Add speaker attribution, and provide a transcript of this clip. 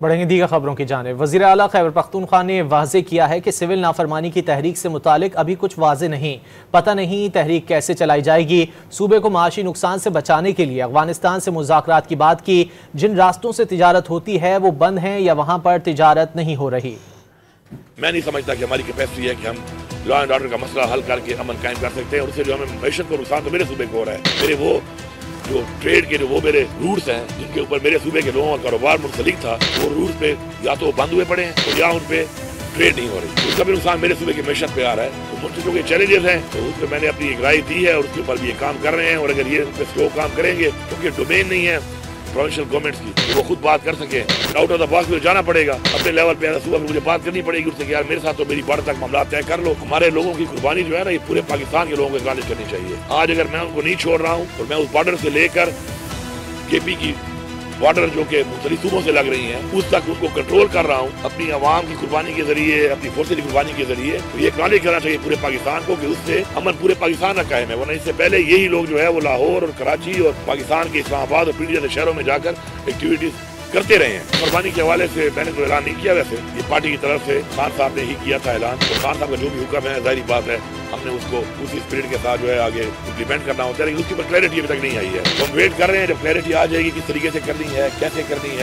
Speaker 1: بڑھیں گے دیگر خبروں کی جانب۔ وزیر اعلیٰ خیبر پختونخوا نے واضح کیا ہے کہ سول نافرمانی کی تحریک سے متعلق ابھی کچھ واضح نہیں، پتہ نہیں تحریک کیسے چلائی جائے گی۔ صوبے کو معاشی نقصان سے بچانے کے لیے افغانستان سے مذاکرات کی بات کی۔ جن راستوں سے تجارت ہوتی ہے وہ بند ہیں یا وہاں پر تجارت نہیں ہو رہی۔
Speaker 2: میں نہیں سمجھتا کہ ہماری کیپیسٹی ہے کہ ہم لا اینڈ آرڈر کا مسئلہ حل کر کے امن قائم کر سکتے ہیں، اور اس سے جو ہمیں معیشت کو نقصان تو میرے صوبے کو ہو رہا ہے۔ میرے وہ جو ٹریڈ کے وہ میرے روٹس ہیں جن کے اوپر میرے صوبے کے لوگوں کا کاروبار منسلک تھا، وہ روٹس پہ یا تو بند ہوئے پڑے ہیں اور یا ان پہ ٹریڈ نہیں ہو رہی، اس کا بھی نقصان میرے صوبے کی معیشت پہ آ رہا ہے۔ تو مجھ سے جو کہ چیلنجز ہیں تو اس پہ میں نے اپنی ایک رائے دی ہے اور اس کے اوپر بھی یہ کام کر رہے ہیں، اور اگر یہ اس پہ سلو کام کریں گے کیونکہ ڈومین نہیں ہے پروونشل گورنمنٹس کی وہ خود بات کر سکیں، آؤٹ آف دا باکس میں جانا پڑے گا اپنے لیول پہ، صوبہ میں مجھے بات کرنی پڑے گی اس سے کہ یار میرے ساتھ تو میری بارڈر تک معاملات طے کر لو۔ ہمارے لوگوں کی قربانی جو ہے نا یہ پورے پاکستان کے لوگوں کو اکنالج کرنی چاہیے۔ آج اگر میں ان کو نہیں چھوڑ رہا ہوں اور میں اس بارڈر سے لے کر کے پی کی بارڈر جو کہ مختلف صوبوں سے لگ رہی ہیں اس تک ان کو کنٹرول کر رہا ہوں اپنی عوام کی قربانی کے ذریعے، اپنی فورسز کی قربانی کے ذریعے، تو یہ اکنالج کرنا چاہیے پورے پاکستان کو کہ اس سے امن پورے پاکستان کا قائم ہے۔ ورنہ اس سے پہلے یہی لوگ جو ہے وہ لاہور اور کراچی اور پاکستان کے اسلام آباد اور پیڑھی جیسے شہروں میں جا کر ایکٹیویٹیز کرتے رہے ہیں۔ قربانی کے حوالے سے میں نے تو اعلان نہیں کیا، ویسے یہ پارٹی کی طرف سے خان صاحب نے ہی کیا تھا اعلان، اور خان صاحب کا جو بھی حکم ہے ظاہری بات ہے ہم نے اس کو اسی اسپرٹ کے ساتھ جو ہے آگے امپلیمنٹ کرنا ہوتا ہے، لیکن اس کے اوپر کلیئرٹی ابھی تک نہیں آئی ہے۔ تو ہم ویٹ کر رہے ہیں جب کلیئرٹی آ جائے گی کس طریقے سے کرنی ہے، کیسے کرنی ہے۔